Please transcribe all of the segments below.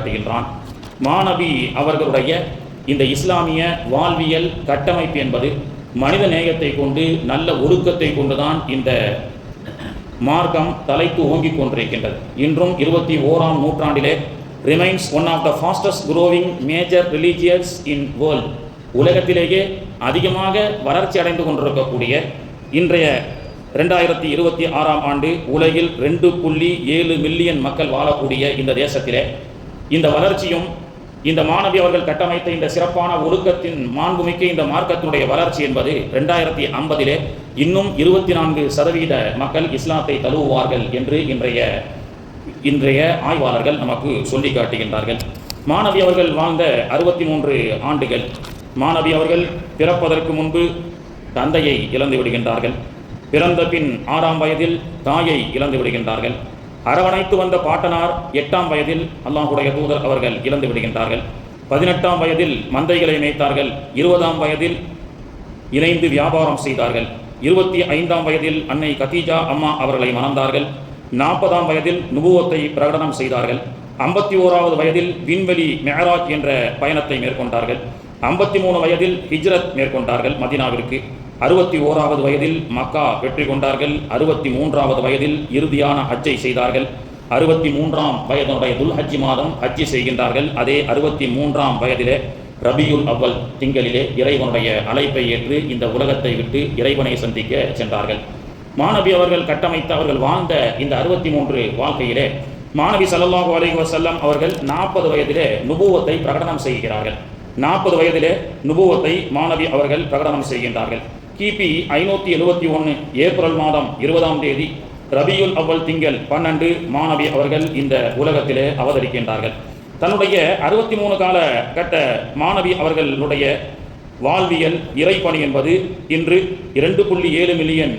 காட்டுகின்றான். மாநபி அவர்களுடைய இந்த இஸ்லாமிய வாழ்வியல் கட்டமைப்பு என்பது மனித நேயத்தை கொண்டு, நல்ல ஒழுக்கத்தை கொண்டுதான் இந்த மார்க்கம் தலைப்பு ஓங்கிக் கொண்டிருக்கின்றது. இன்றும் 21ஆம் நூற்றாண்டிலே remains one of the fastest growing major religious in world. உலகத்திலேயே அதிகமாக வளர்ச்சி அடைந்து கொண்டிருக்கக்கூடிய இன்றைய 2026ஆம் ஆண்டு உலகில் 2.7 மில்லியன் மக்கள் வாழக்கூடிய இந்த தேசத்திலே இந்த வளர்ச்சியும், இந்த மாணவி அவர்கள் கட்டமைத்த இந்த சிறப்பான ஒழுக்கத்தின் மாண்புமிக்க இந்த மார்க்கத்தினுடைய வளர்ச்சி என்பது 2050 இன்னும் 24% மக்கள் இஸ்லாத்தை தழுவுவார்கள் என்று இன்றைய ஆய்வாளர்கள் நமக்கு சொல்லி காட்டுகின்றார்கள். மாணவி அவர்கள் வாழ்ந்த 63 ஆண்டுகள். மாணவி அவர்கள் பிறப்பதற்கு முன்பு தந்தையை இழந்து விடுகின்றார்கள். பிறந்த பின் 6ஆம் வயதில் தாயை இழந்து விடுகின்றார்கள். அரவணைத்து வந்த பாட்டனார் 8ஆம் வயதில் அல்லாஹ்வுடைய தூதர் அவர்கள் இழந்து விடுகின்றார்கள். 18ஆம் வயதில் மந்தைகளை மேய்த்தார்கள். 20ஆம் வயதில் இணைந்து வியாபாரம் செய்தார்கள். 25ஆம் வயதில் அன்னை கதீஜா அம்மா அவர்களை மணந்தார்கள். 40ஆம் வயதில் நுபுவத்தை பிரகடனம் செய்தார்கள். 51வது வயதில் விண்வெளி மெஹராஜ் என்ற பயணத்தை மேற்கொண்டார்கள். 53 வயதில் ஹிஜ்ரத் மேற்கொண்டார்கள் மதீனாவிற்கு. 61வது வயதில் மக்கா வெற்றி கொண்டார்கள். 63வது வயதில் இறுதியான ஹஜ்ஜை செய்தார்கள். 63ஆம் வயதுடைய துல் ஹஜ்ஜி மாதம் ஹஜ்ஜி செய்கின்றார்கள். அதே 63ஆம் வயதிலே ரபியுல் அவ்வல் திங்களிலே இறைவனுடைய அழைப்பை ஏற்று இந்த உலகத்தை விட்டு இறைவனை சந்திக்க சென்றார்கள். மாநபி அவர்கள் கட்டமைத்த, அவர்கள் வாழ்ந்த இந்த 63 வாழ்க்கையிலே மாநபி ஸல்லல்லாஹு அலைஹி வஸல்லம் அவர்கள் 40 வயதிலே நுபுவத்தை பிரகடனம் செய்கிறார்கள். 40 வயதிலே நுபுவத்தை மாநபி அவர்கள் பிரகடனம் செய்கின்றார்கள். கிபி 571 ஏப்ரல் மாதம் 20ஆம் தேதி ரபியுல் அவ்வல் திங்கள் 12 மாநபி அவர்கள் இந்த உலகத்திலே அவதரிக்கின்றார்கள். தன்னுடைய 63 கால கட்ட மாநபி அவர்களுடைய வாழ்வியல் இறைப்பணி என்பது இன்று 2.7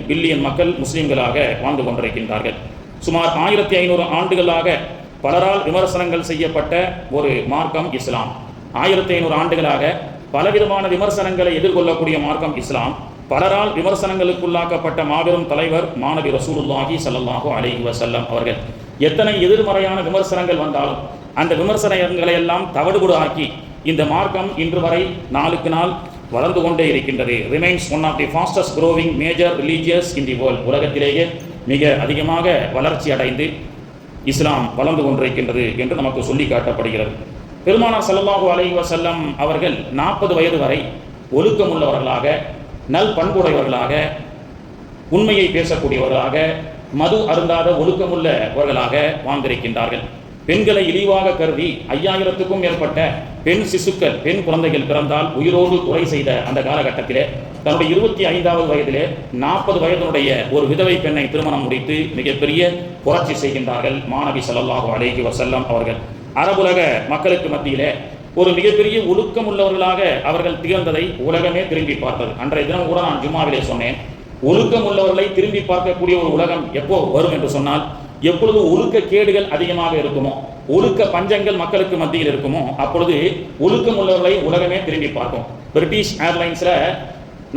பில்லியன் மக்கள் முஸ்லிம்களாக வாழ்ந்து கொண்டிருக்கின்றார்கள். சுமார் 1500 ஆண்டுகளாக பலரால் விமர்சனங்கள் செய்யப்பட்ட ஒரு மார்க்கம் இஸ்லாம். 1500 ஆண்டுகளாக பலவிதமான விமர்சனங்களை எதிர்கொள்ளக்கூடிய மார்க்கம் இஸ்லாம். பலரால் விமர்சனங்களுக்குள்ளாக்கப்பட்ட மாபெரும் தலைவர் மாநபி ரசூலுல்லாஹி ஸல்லல்லாஹு அலைஹி வஸல்லம் அவர்கள். எத்தனை எதிர்மறையான விமர்சனங்கள் வந்தாலும் அந்த விமர்சனங்களை எல்லாம் தவிடுபடு ஆக்கி இந்த மார்க்கம் இன்று வரை நாளுக்கு நாள் வளர்ந்து கொண்டே இருக்கின்றது. Remains one of the fastest growing major religious in the world. உலகத்திலேயே மிக அதிகமாக வளர்ச்சி அடைந்து இஸ்லாம் வளர்ந்து கொண்டிருக்கின்றது என்று நமக்கு சொல்லி காட்டப்படுகிறது. பெருமானார் ஸல்லல்லாஹு அலைஹி வஸல்லம் அவர்கள் 40 வயது வரை ஒழுக்கமுள்ளவர்களாக, நல் பண்புடையவர்களாக, உண்மையை பேசக்கூடியவர்களாக, மது அருந்தாத ஒழுக்கமுள்ளவர்களாக வாழ்ந்திருக்கின்றார்கள். பெண்களை இழிவாக கருதி 5000க்கும் மேற்பட்ட பெண் சிசுக்கள், பெண் குழந்தைகள் பிறந்தால் உயிரோடு கொலை செய்த அந்த காலகட்டத்திலே தன்னுடைய 25வது வயதிலே 40 வயதினுடைய ஒரு விதவை பெண்ணை திருமணம் முடித்து மிகப்பெரிய புரட்சி செய்கின்றார்கள் மாநபி ஸல்லல்லாஹு அலைஹி வஸல்லம் அவர்கள். அரபுலக மக்களுக்கு மத்தியிலே ஒரு மிகப்பெரிய ஒழுக்கம் உள்ளவர்களாக அவர்கள் திகழ்ந்ததை உலகமே திரும்பி பார்த்தது. அன்றைய தினம் கூட நான் ஜும்மாவிலே சொன்னேன், ஒழுக்கம் உள்ளவர்களை திரும்பி பார்க்கக்கூடிய ஒரு உலகம் எப்போ வரும் என்று சொன்னால், எப்பொழுது ஒழுக்க கேடுகள் அதிகமாக இருக்குமோ, ஒழுக்க பஞ்சங்கள் மக்களுக்கு மத்தியில் இருக்குமோ, அப்பொழுது ஒழுக்கம் உள்ளவர்களை உலகமே திரும்பி பார்க்கும். பிரிட்டிஷ் ஏர்லைன்ஸ்ல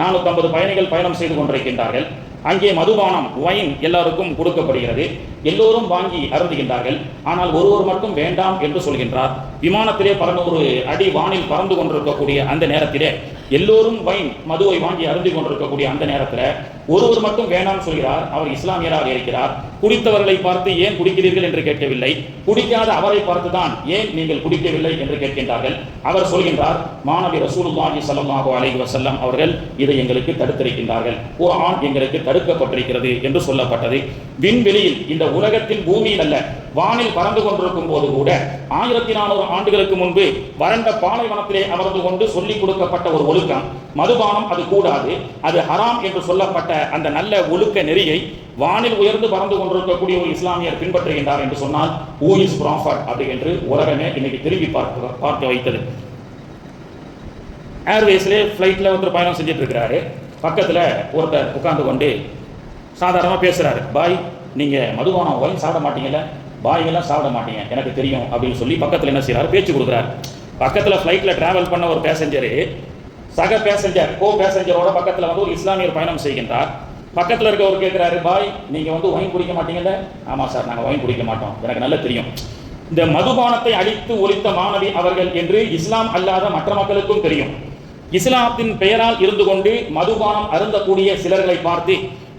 450 பயணிகள் பயணம் செய்து கொண்டிருக்கின்றார்கள். அங்கே மதுபானம், வைன் எல்லாருக்கும் கொடுக்கப்படுகிறது. எல்லோரும் வாங்கி அருந்துகின்றார்கள். ஆனால் ஒருவர் மட்டும் வேண்டாம் என்று சொல்கின்றார். விமானத்திலே 11 அடி வானில் பறந்து கொண்டிருக்கக்கூடிய அந்த நேரத்திலே எல்லோரும் வைன், மதுவை வாங்கி அருந்தி கொண்டிருக்கக்கூடிய அந்த நேரத்தில் ஒருவர் மட்டும் வேண்டாம் சொல்கிறார். அவர் இஸ்லாமியராக இருக்கிறார். குடித்தவர்களை பார்த்து ஏன் குடிக்கிறீர்கள் என்று கேட்கவில்லை, குடிக்காத அவரை பார்த்துதான் ஏன் நீங்கள் குடிக்கவில்லை என்று கேட்கின்றார்கள். அவர் சொல்கின்றார், மாநபி ரசூலுல்லாஹி ஸல்லல்லாஹு அலைஹி வஸல்லம் அவர்கள் இதை எங்களுக்கு தடுத்திருக்கின்றார்கள், குர்ஆன் எங்களுக்கு தடுக்கப்பட்டிருக்கிறது என்று சொல்லப்பட்டது. விண்வெளியில், இந்த உலகத்தின் பூமியில் அல்ல, வானில் பறந்து கொண்டிருக்கும் போது கூட 1400 ஆண்டுகளுக்கு முன்பு வறண்ட பாலைவனத்திலே அமர்ந்து கொண்டு சொல்லிக் கொடுக்கப்பட்ட ஒரு ஒழுக்கம், மதுபானம் அது கூடாது, அது ஹராம் என்று சொல்லப்பட்ட அந்த நல்ல ஒழுக்க நெறியை வானில் உயர்ந்து பறந்து கொண்டிருக்கக்கூடிய ஒரு இஸ்லாமியர் பின்பற்றுகின்றார் என்று சொன்னால் ஹூ இஸ் ப்ராஃபட் அப்படி என்று உலகமே இன்னைக்கு திரும்பி பார்க்க வைத்தது. ஏர்வேஸ்லே ஃப்ளைட்டில் ஒருத்தர் பயணம் செஞ்சுட்டு இருக்கிறாரு. பக்கத்தில் ஒருத்தர் உட்கார்ந்து கொண்டு சாதாரணமாக பேசுகிறாரு. பாய், நீங்கள் மதுபானம் ஒயின் சாப்பிட மாட்டீங்கல்ல, பாய்கள்லாம் சாப்பிட மாட்டீங்க, எனக்கு தெரியும் அப்படின்னு சொல்லி பக்கத்தில் என்ன செய்கிறார், பேச்சு கொடுக்குறாரு. பக்கத்தில் ஃப்ளைட்டில் ட்ராவல் பண்ண ஒரு பேசஞ்சரு சக பேசஞ்சர், கோ பேசஞ்சரோட பக்கத்தில் வந்து ஒரு இஸ்லாமியர் பயணம் செய்கின்றார். பக்கத்தில் இருக்கவர் கேட்குறாரு, பாய் நீங்கள் வந்து ஒயின் குடிக்க மாட்டீங்கல்ல? ஆமாம் சார், நாங்கள் ஒயின் குடிக்க மாட்டோம், எனக்கு நல்லா தெரியும். இந்த மதுபானத்தை அழித்து ஒழித்த மாணவி அவர்கள் என்று இஸ்லாம் அல்லாத மற்ற மக்களுக்கும் தெரியும். இஸ்லாத்தின் பெயரால் இருந்து கொண்டு மதுபானம் அருந்தக்கூடிய சிலர்களை பார்த்து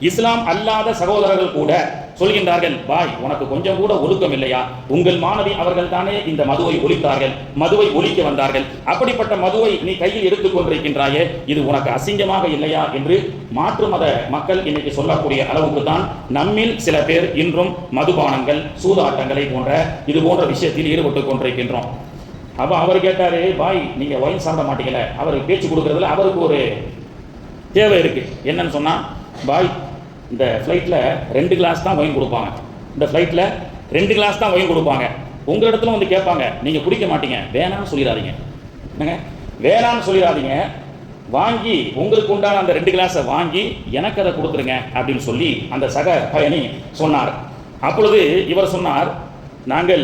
இஸ்லாம் அல்லாத சகோதரர்கள் கூட சொல்கின்றார்கள், பாய் உனக்கு கொஞ்சம் கூட ஒழுக்கம் இல்லையா? உங்கள் மாணவி அவர்கள் தானே இந்த மதுவை ஒழித்தார்கள், மதுவை ஒழிக்க வந்தார்கள், அப்படிப்பட்ட மதுவை நீ கையில் எடுத்துக் கொண்டிருக்கின்றாயே, இது உனக்கு அசிங்கமாக இல்லையா என்று மாற்று மத மக்கள் இன்னைக்கு சொல்லக்கூடிய அளவுக்கு தான் நம்மில் சில பேர் இன்றும் மதுபானங்கள், சூதாட்டங்களை போன்ற இது போன்ற விஷயத்தில் ஈடுபட்டு கொண்டிருக்கின்றோம். அப்போ அவர் கேட்டாரு, பாய் நீங்க ஒயின் சாப்பிட மாட்டீங்கல, அவருக்கு பேச்சு கொடுக்கறதுல அவருக்கு ஒரு தேவை இருக்கு. என்னன்னு சொன்னா, பாய் இந்த ஃப்ளைட்டில் 2 கிளாஸ் தான் ஒயின் கொடுப்பாங்க, இந்த ஃப்ளைட்டில் 2 கிளாஸ் தான் ஒயின் கொடுப்பாங்க. உங்கள் இடத்துல வந்து கேட்பாங்க, நீங்கள் குடிக்க மாட்டீங்க, வேணான்னு சொல்லிடாதீங்க, என்னங்க வேணான்னு சொல்லிடாதீங்க, வாங்கி உங்களுக்கு உண்டான அந்த 2 கிளாஸை வாங்கி எனக்கு அதை கொடுத்துருங்க அப்படின்னு சொல்லி அந்த சக பயணி சொன்னார். அப்பொழுது இவர் சொன்னார், நாங்கள்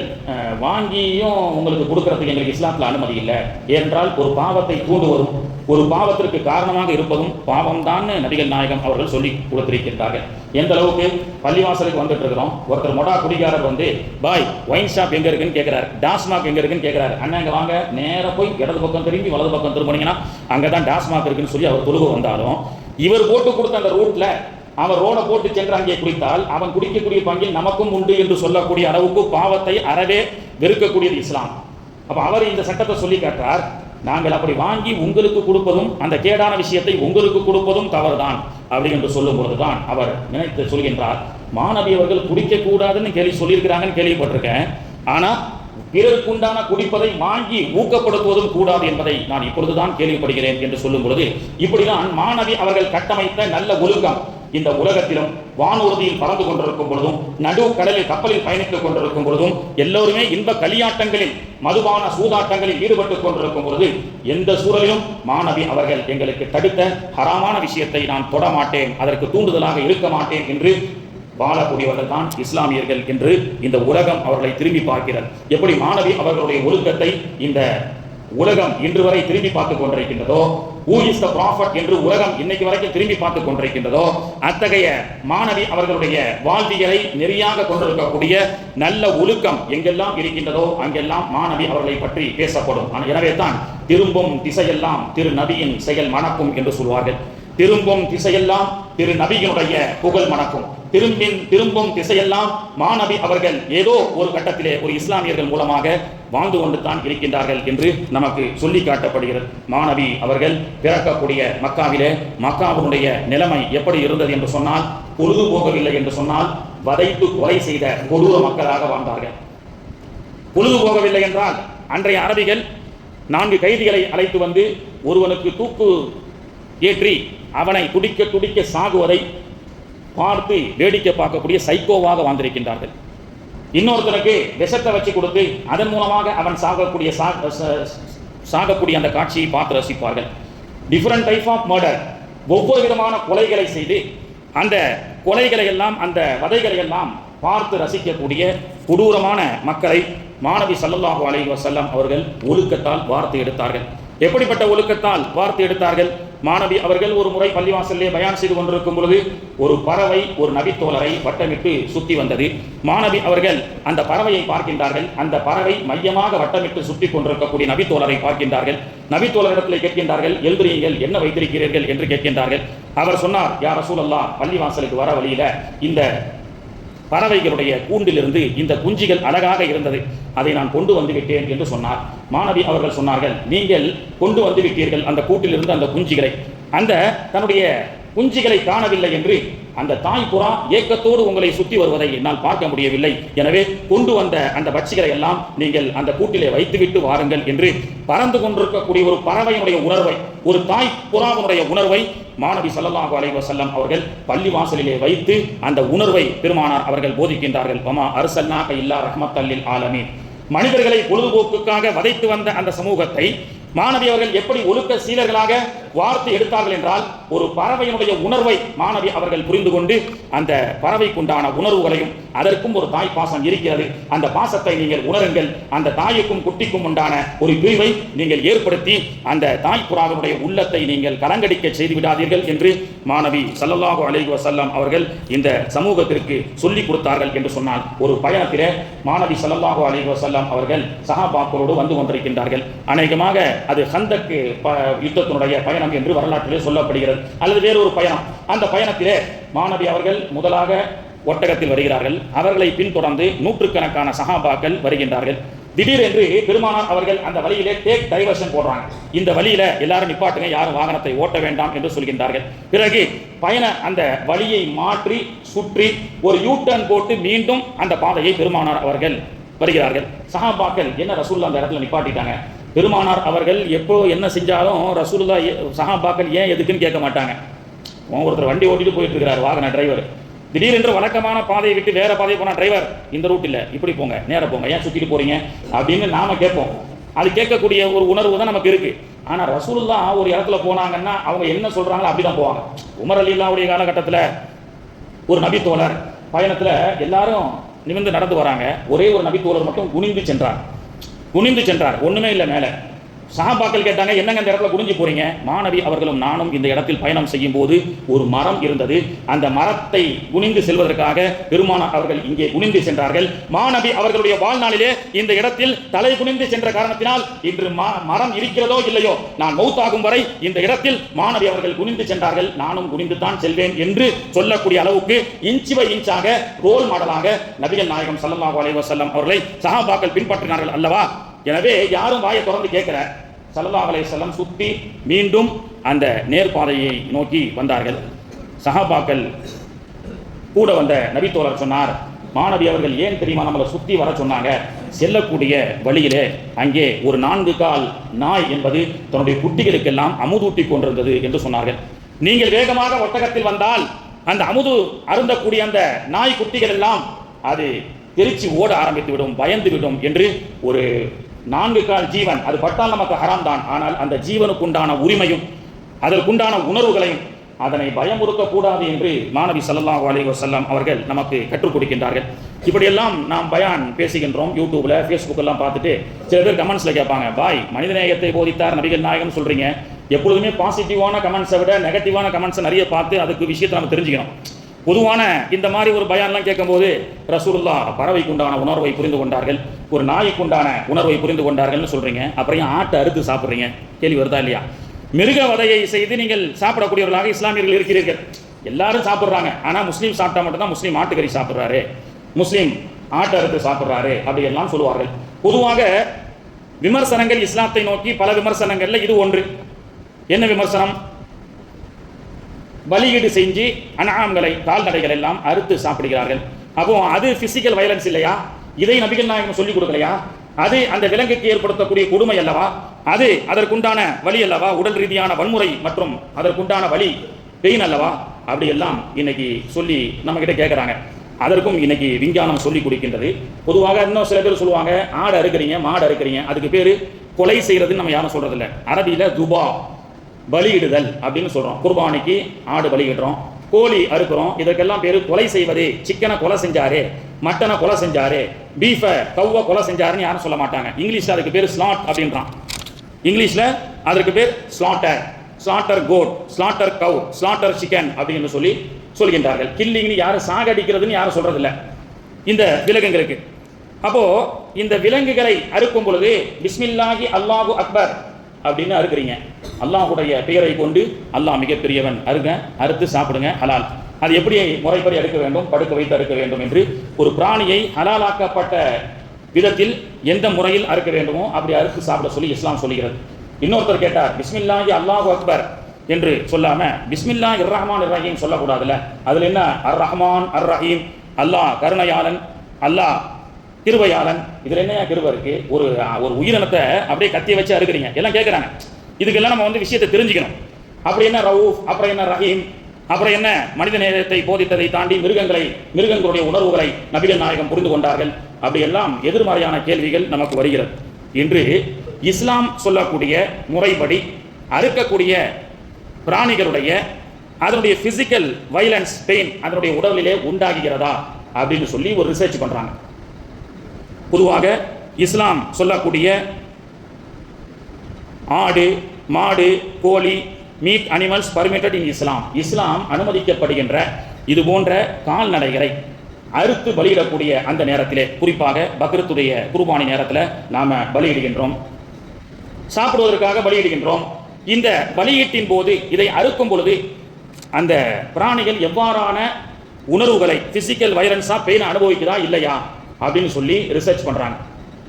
வாங்கியும் உங்களுக்கு கொடுக்கறதுக்கு எங்களுக்கு இஸ்லாத்தில் அனுமதி இல்லை, ஏனென்றால் ஒரு பாவத்தை தூண்டுவதும் ஒரு பாவத்திற்கு காரணமாக இருப்பதும் பாவம் தான் நபிகள் நாயகம் அவர்கள் சொல்லி கொடுத்திருக்கின்றார்கள். எந்த அளவுக்கு பள்ளிவாசலுக்கு வந்துட்டு இருக்கிறோம், ஒருத்தர் மொடா குடிகாரர் வந்து, பாய் ஒயின் ஷாப் எங்க இருக்குன்னு கேட்கிறார், டாஸ்மாக் எங்க இருக்குன்னு கேட்கிறார். அண்ணா இங்க வாங்க, நேராக போய் இடது பக்கம் திரும்பி வலது பக்கம் திரும்பினீங்கன்னா அங்கதான் டாஸ்மாக் இருக்குன்னு சொல்லி அவர் தொழுக வந்தாலும், இவர் போட்டு கொடுத்த அந்த ரூட்ல அவன் ரோட போட்டு சென்று அங்கே குடித்தால் அவன் குடிக்கக்கூடிய பங்கில் நமக்கும் உண்டு என்று சொல்லக்கூடிய அளவுக்கு பாவத்தை அறவே வெறுக்கக்கூடியது இஸ்லாம். அப்ப அவர் இந்த சட்டத்தை சொல்லி காட்டார், நாங்கள் அப்படி வாங்கி உங்களுக்கு கொடுப்பதும் அந்த கேடான விஷயத்தை உங்களுக்கு கொடுப்பதும் தவறுதான் அப்படி என்று சொல்லும் பொழுதுதான் அவர் நினைத்து சொல்கின்றார், மாணவி அவர்கள் குடிக்க கூடாதுன்னு சொல்லியிருக்கிறாங்கன்னு கேள்விப்பட்டிருக்கேன், ஆனா பிறருக்குண்டான குடிப்பதை வாங்கி ஊக்கப்படுத்துவதும் கூடாது என்பதை நான் இப்பொழுதுதான் கேள்விப்படுகிறேன் என்று சொல்லும் பொழுது, இப்படிதான் மாணவி அவர்கள் கட்டமைத்த நல்ல ஒழுக்கம் இந்த உலகத்திலும் வானூர்தியில் பறந்து கொண்டிருக்கும் பொழுதும் நடு கடலில் கப்பலில் பயணித்துக் கொண்டிருக்கும் பொழுதும் எல்லோருமே இன்ப களியாட்டங்களில் மதுபான சூதாட்டங்களில் ஈடுபட்டுக் கொண்டிருக்கும் பொழுது எந்த சூழலிலும் மாணவி அவர்கள் எங்களுக்கு தடுத்த ஹராமான விஷயத்தை நான் தொட மாட்டேன், அதற்கு தூண்டுதலாக இருக்க மாட்டேன் என்று வாழக்கூடியவர்கள் தான் இஸ்லாமியர்கள் என்று இந்த உலகம் அவர்களை திரும்பி பார்க்கிறது. எப்படி மாணவி அவர்களுடைய ஒழுக்கத்தை இந்த உலகம் இன்று வரை திரும்பி பார்த்துக் கொண்டிருக்கின்றதோ, who is the prophet என்று உலகம் இன்னைக்கு வரைக்கும் திரும்பி பார்த்துக் கொண்டிருக்கின்றதோ, அத்தகைய மாணவி அவர்களுடைய வாழ்வியலை நெறியாக கொண்டிருக்கக்கூடிய நல்ல ஒழுக்கம் எங்கெல்லாம் இருக்கின்றதோ அங்கெல்லாம் மாணவி அவர்களை பற்றி பேசப்படும். எனவே தான் திரும்பும் திசையெல்லாம் திரு நபியின் செயல் மணக்கும் என்று சொல்வார்கள். திரும்பும் திசையெல்லாம் திரு நபியினுடைய புகழ் மணக்கும். திரும்பும் திசையெல்லாம் மாணவி அவர்கள் ஏதோ ஒரு கட்டத்திலே ஒரு இஸ்லாமியர்கள் மூலமாக வாழ்ந்து கொண்டு தான் இருக்கின்றார்கள் என்று நமக்கு சொல்லி காட்டப்படுகிறது. மாணவி அவர்கள் பிறக்கக்கூடிய மக்காவிலே மக்காவினுடைய நிலைமை எப்படி இருந்தது என்று சொன்னால், பொழுது போகவில்லை என்று சொன்னால் வதைத்து கொலை செய்த கொடூர மக்களாக வாழ்ந்தார்கள். பொழுது போகவில்லை என்றால் அன்றைய அரபிகள் 4 கைதிகளை அழைத்து வந்து ஒருவனுக்கு தூக்கு ஏற்றி அவனை துடிக்க துடிக்க சாகுவதை பார்த்து வேடிக்கை பார்க்கக்கூடிய சைக்கோவாக வாழ்ந்திருக்கின்றார்கள். இன்னொருத்தனுக்கு விஷத்தை வச்சு கொடுத்து அதன் மூலமாக அவன் சாகக்கூடிய அந்த காட்சியை பார்த்து ரசிப்பார்கள். டிஃபரண்ட் டைப் ஆஃப் மர்டர், ஒவ்வொரு விதமான கொலைகளை செய்து அந்த கொலைகளை எல்லாம் அந்த வதைகளை எல்லாம் பார்த்து ரசிக்கக்கூடிய கொடூரமான மக்களை மாணவி ஸல்லல்லாஹு அலைஹி வஸல்லம் அவர்கள் ஒழுக்கத்தால் வார்த்து எடுத்தார்கள். எப்படிப்பட்ட ஒழுக்கத்தால் வார்த்து எடுத்தார்கள்? மாணவி அவர்கள் ஒரு முறை பள்ளிவாசலிலே பயான் செய்து கொண்டிருக்கும் பொழுது ஒரு பறவை ஒரு நபித்தோழரை வட்டமிட்டு சுத்தி வந்தது. மாணவி அவர்கள் அந்த பறவையை பார்க்கின்றார்கள். அந்த பறவை மையமாக வட்டமிட்டு சுத்தி கொண்டிருக்கக்கூடிய நபித்தோழரை பார்க்கின்றார்கள். நபித்தோழரிடத்தில் கேட்கின்றார்கள், எழுதுறீங்கள், என்ன வைத்திருக்கிறீர்கள் என்று கேட்கின்றார்கள். அவர் சொன்னார், யா ரசூலல்லாஹ், பள்ளிவாசலுக்கு வர வழியில இந்த பறவைகளுடைய கூண்டிலிருந்து இந்த குஞ்சிகள் அழகாக இருந்தது, அதை நான் கொண்டு வந்து விட்டேன் என்று சொன்னார். மாணவி அவர்கள் சொன்னார்கள், நீங்கள் கொண்டு வந்து விட்டீர்கள் அந்த கூட்டிலிருந்து அந்த குஞ்சிகளை, அந்த தன்னுடைய குஞ்சிகளை காணவில்லை என்று அந்த தாய் புறா ஏக்கத்தோடு உங்களை சுற்றி வருவதை என்னால் பார்க்க முடியவில்லை, எனவே கொண்டு வந்த அந்த பட்சிகளை எல்லாம் நீங்கள் அந்த கூட்டிலே வைத்துவிட்டு வாருங்கள் என்று பறந்து கொண்டிருக்கக்கூடிய ஒரு பறவையினுடைய உணர்வை, ஒரு தாய் புறாவினுடைய உணர்வை மாணவி ஸல்லல்லாஹு அலைஹி வஸல்லம் அவர்கள் பள்ளி வாசலிலே வைத்து அந்த உணர்வை பெருமானார் அவர்கள் போதிக்கின்றார்கள். வமா அர்ஸல்னாக இல்லா ரஹ்மத்தல் லில் ஆலமீன். மனிதர்களை பொழுதுபோக்குக்காக வதைத்து வந்த அந்த சமூகத்தை மாணவி அவர்கள் எப்படி ஒழுக்க சீலர்களாக வார்த்தை எடுத்தார்கள் என்றால், ஒரு பறவையினுடைய உணர்வை மாணவி அவர்கள் புரிந்து கொண்டு அந்த பறவைக்குண்டான உணர்வுகளையும், அதற்கும் ஒரு தாய் பாசம் இருக்கிறது, அந்த பாசத்தை நீங்கள் உணருங்கள், அந்த தாய்க்கும் குட்டிக்கும் உண்டான ஒரு பிரிவை நீங்கள் ஏற்படுத்தி அந்த தாய் புறாவினுடைய உள்ளத்தை நீங்கள் கலங்கடிக்க செய்து விடாதீர்கள் என்று மாணவி ஸல்லல்லாஹு அலைஹி வஸல்லம் அவர்கள் இந்த சமூகத்திற்கு சொல்லிக் கொடுத்தார்கள் என்று சொன்னால், ஒரு பயணத்திலே மாணவி ஸல்லல்லாஹு அலைஹி வஸல்லம் அவர்கள் சஹாபாக்களோடு வந்து கொண்டிருக்கின்றார்கள். அநேகமாக அது ஹந்தக் யுத்தத்தினுடைய பயணம் என்று வரலாற்றிலே சொல்லப்படுகிறது, அல்லது வேறு ஒரு பயணம். அந்த பயணத்திலே மாணவி அவர்கள் முதலாக ஒட்டகத்தில் வருகிறார்கள். அவர்களை பின்தொடர்ந்து நூற்றுக்கணக்கான சஹாபாக்கள் வருகின்றார்கள். திடீரென்று பெருமானார் அவர்கள் அந்த வழியிலே டேக் டைவர்ஷன் போடுறாங்க. இந்த வழியில எல்லாரும் நிப்பாட்டுங்க, யாரும் வாகனத்தை ஓட்ட வேண்டாம் என்று சொல்கின்றார்கள். பிறகு பயண அந்த வழியை மாற்றி சுற்றி ஒரு யூ டர்ன் போட்டு மீண்டும் அந்த பாதையை பெருமானார் அவர்கள் வருகிறார்கள். சஹாபாக்கள் என்ன ரசூலுல்லாஹ் அந்த இடத்துல நிப்பாட்டிட்டாங்க. பெருமானார் அவர்கள் எப்போ என்ன செஞ்சாலும் ரசூலுல்லாஹ் சஹாபாக்கள் ஏன் எதுக்குன்னு கேட்க மாட்டாங்க. ஒருத்தர் வண்டி ஓட்டிட்டு போயிட்டு இருக்கிறார், வாகன டிரைவர். திடீரென்று வழக்கமான பாதையை விட்டு வேற பாதையை போனா, டிரைவர் இந்த ரூட் இல்லை, இப்படி போங்க, நேர போங்க, ஏன் சுத்திட்டு போறீங்க அப்படின்னு நாம கேட்போம். அது கேட்கக்கூடிய ஒரு உணர்வு தான் நமக்கு இருக்கு. ஆனா ரசூலுல்லாஹ் ஒரு இடத்துல போனாங்கன்னா அவங்க என்ன சொல்றாங்களோ அப்படிதான் போவாங்க. உமர் ரலியல்லாஹுடைய காலகட்டத்தில் ஒரு நபி தோழர் பயணத்துல எல்லாரும் நிமிர்ந்து நடந்து வராங்க. ஒரே ஒரு நபி தோழர் மட்டும் குனிந்து சென்றார், ஒண்ணுமே இல்லை மேல. சஹாபாக்கள் கேட்டாங்க, என்னங்க இந்த இடத்துல குனிஞ்சு போறீங்க? மாணவி அவர்களும் நானும் இந்த இடத்தில் பயணம் செய்யும் போது ஒரு மரம் இருந்தது, அந்த மரத்தை குனிந்து செல்வதற்காக பெருமானார் அவர்கள் இங்கே குனிந்து சென்றார்கள். மாணவி அவர்களுடைய வாழ்நாளிலே இந்த இடத்தில் தலை குனிந்து சென்ற காரணத்தினால் இன்று மரம் இருக்கிறதோ இல்லையோ, நான் மௌத்தாகும் வரை இந்த இடத்தில் மாணவி அவர்கள் குனிந்து சென்றார்கள், நானும் குனிந்து தான் செல்வேன் என்று சொல்லக்கூடிய அளவுக்கு இன்ச் பை இன்ச்சாக ரோல் மாடலாக நபிகள் நாயகம் ஸல்லல்லாஹு அலைஹி வஸல்லம் அவர்களை சஹாபாக்கள் பின்பற்றினார்கள் அல்லவா? எனவே யாரும் வாயை தொடர்ந்து கேட்கிற ஸல்லல்லாஹு அலைஹி வஸல்லம் சுத்தி மீண்டும் அந்த நேர்பாதையை நோக்கி வந்தார்கள். சஹாபாக்கள் கூட வந்த நபித்தோழர் சொன்னார், மாணவி அவர்கள் ஏன் தெரியுமா நம்மளை சுத்தி வர சொன்னாங்க? செல்லக்கூடிய வழியிலே அங்கே ஒரு 4 கால் நாய் என்பது தன்னுடைய குட்டிகளுக்கெல்லாம் அமுதூட்டி கொண்டிருந்தது என்று சொன்னார்கள். நீங்கள் வேகமாக ஒட்டகத்தில் வந்தால் அந்த அமுது அருந்தக்கூடிய அந்த நாய் குட்டிகள் எல்லாம் அது தெரிச்சு ஓட ஆரம்பித்து விடும், பயந்து விடும் என்று ஒரு 4 கால் ஜீவன், அது பட்டால் நமக்கு ஹராம் தான், ஆனால் அந்த ஜீவனுக்குண்டான உரிமையும் அதற்குண்டான உணர்வுகளையும் அதனை பயமுறுத்தக்கூடாது என்று மாணவி ஸல்லல்லாஹு அலைஹி வஸல்லம் அவர்கள் நமக்கு கற்றுக் கொடுக்கின்றார்கள். இப்படியெல்லாம் நாம் பயான் பேசுகின்றோம். யூடியூப்ல ஃபேஸ்புக் எல்லாம் பார்த்துட்டு சில பேர் கமெண்ட்ஸ்ல கேட்பாங்க, பாய் மனிதநேயத்தை போதித்தார் நபிகள் நாயகம் சொல்றீங்க, எப்பொழுதுமே பாசிட்டிவான கமெண்ட்ஸை விட நெகட்டிவான கமெண்ட்ஸை நிறைய பார்த்து அதுக்கு விஷயத்தை நம்ம தெரிஞ்சுக்கணும். பொதுவான இந்த மாதிரி ஒரு பயான்லாம் கேட்கும்போது ரசூலுல்லாஹ் பறவைக்கு உண்டான உணர்வை புரிந்து கொண்டார்கள், ஒரு நாய்க்கு உண்டான உணர்வை புரிந்து கொண்டார்கள்னு சொல்றீங்க, அப்புறம் ஆட்டை அறுத்து சாப்பிட்றீங்க, கேள்வி வருதா இல்லையா? மிருக வதையை செய்து நீங்கள் சாப்பிடக்கூடியவர்களாக இஸ்லாமியர்கள் இருக்கிறீர்கள். எல்லாரும் சாப்பிட்றாங்க, ஆனால் முஸ்லீம் சாப்பிட்டா மட்டும்தான் முஸ்லீம் ஆட்டுக்கறி சாப்பிட்றாரு, முஸ்லீம் ஆட்டை அறுத்து சாப்பிட்றாரு அப்படி எல்லாம் சொல்லுவார்கள். பொதுவாக விமர்சனங்கள் இஸ்லாத்தை நோக்கி பல விமர்சனங்கள்ல இது ஒன்று. என்ன விமர்சனம்? பலியீடு செஞ்சு அனாம்களை கால்நடைகள் எல்லாம் அறுத்து சாப்பிடுகிறார்கள். அப்போ அது பிசிக்கல் வயலன்ஸ் இல்லையா? இதை நபிகள் நாயகம் சொல்லிக் கொடுக்கலையா? அது அந்த விலங்குக்கு ஏற்படுத்தக்கூடிய கொடுமை அல்லவா? அது அதற்குண்டான வலி அல்லவா? உடல் ரீதியான வன்முறை மற்றும் அதற்குண்டான வலி பெயின் அல்லவா? அப்படி எல்லாம் இன்னைக்கு சொல்லி நம்ம கிட்ட கேட்கறாங்க. அதற்கும் இன்னைக்கு விஞ்ஞானம் சொல்லி கொடுக்கின்றது. பொதுவாக இன்னும் சில பேர் சொல்லுவாங்க, ஆடு அறுக்கிறீங்க, மாடு அறுக்கிறீங்க, அதுக்கு பேரு கொலை செய்யறதுன்னு நம்ம யாரும் சொல்றது இல்லை. அரபியில துபா, பலியிடுதல் அப்படின்னு சொல்றோம். குர்பானிக்கு ஆடு பலியிடுறோம், கோழி அறுக்கிறோம், இதற்கெல்லாம் பேரு கொலை செய்வது. சிக்கனை கொலை செஞ்சாரு, மட்டனை கொலை செஞ்சாரு, பீஃபை கவ்வை கொலை செஞ்சாருன்னு யாரும் சொல்ல மாட்டாங்க. இங்கிலீஷ்ல அதுக்கு பேர் ஸ்லாட் அப்படின்றான். இங்கிலீஷ்ல அதற்கு பேர் ஸ்லாட்டர், ஸ்லாட்டர் கோட், ஸ்லாட்டர் கவ், ஸ்லாட்டர் சிக்கன் அப்படின்னு சொல்லி சொல்கின்றார்கள். கில்லிங்னு யாரும் சாகடிக்கிறதுன்னு யாரும் சொல்றது இல்லை இந்த விலங்குகளுக்கு. அப்போ இந்த விலங்குகளை அறுக்கும் பொழுது பிஸ்மில்லாஹி அல்லாஹு அக்பர் அப்படின்னு அறுக்கிறீங்க. அல்லாஹுடைய பெயரை கொண்டு அல்லாஹ் மிகப்பெரியவன், அறுத்து சாப்பிடுங்க, ஹலால். அது எப்படி முறைப்படி அறுக்க வேண்டும், படுக்க வைத்து அறுக்க வேண்டும் என்று ஒரு பிராணியை ஹலாலாக்கப்பட்ட விதத்தில் எந்த முறையில் அறுக்க வேண்டுமோ அப்படி அறுத்து சாப்பிட சொல்லி இஸ்லாம் சொல்லுகிறது. இன்னொருத்தர் கேட்டார், பிஸ்மில்லாஹி அல்லாஹு அக்பர் என்று சொல்லாம பிஸ்மில்லாஹ் இர் ரஹ்மான் இர் ரஹீம் சொல்லக்கூடாதுல்ல? அதுல என்ன அர் ரஹ்மான் அர் ரஹீம், அல்லாஹ் கருணையாளன், அல்லாஹ் கிருபையாளன், இதுல என்ன கிருபை இருக்கு? ஒரு உயிரினத்தை அப்படியே கத்திய வச்சு அறுக்கிறீங்க, எல்லாம் கேட்கறாங்க. இதுக்கெல்லாம் நம்ம விஷயத்தை தெரிஞ்சுக்கணும். அப்படி என்ன ரவுஃப், அப்புறம் என்ன ரஹீம், அப்புறம் என்ன மனித நேயத்தை போதித்ததை தாண்டி மிருகங்களுடைய உணர்வுகளை நபிகள் நாயகம் புரிந்து கொண்டார்கள். அப்படி எல்லாம் எதிர்மறையான கேள்விகள் நமக்கு வருகிறது. இன்று இஸ்லாம் சொல்லக்கூடிய முறைப்படி அறுக்கக்கூடிய பிராணிகளுடைய அதனுடைய பிசிக்கல் வயலன்ஸ் பெயின் அதனுடைய உடலிலே உண்டாகிறதா அப்படின்னு சொல்லி ஒரு ரிசர்ச் பண்றாங்க. பொதுவாக இஸ்லாம் சொல்லக்கூடிய ஆடு, மாடு, கோழி, மீட் அனிமல்ஸ் பர்மிட்டட் இன் இஸ்லாம், இஸ்லாம் அனுமதிக்கப்படுகின்ற இது போன்ற கால்நடைகளை அறுத்து பலியிடக்கூடிய அந்த நேரத்திலே, குறிப்பாக பக்ரத்துடைய குர்பானி நேரத்தில் நாம் பலியிடுகின்றோம், சாப்பிடுவதற்காக பலியிடுகின்றோம். இந்த பலியீட்டின் போது இதை அறுக்கும் பொழுது அந்த பிராணிகள் எவ்வாறான உணர்வுகளை பிசிக்கல் வயலன்ஸா பெயின் அனுபவிக்குதா இல்லையா அப்படின்னு சொல்லி ரிசர்ச் பண்றாங்க.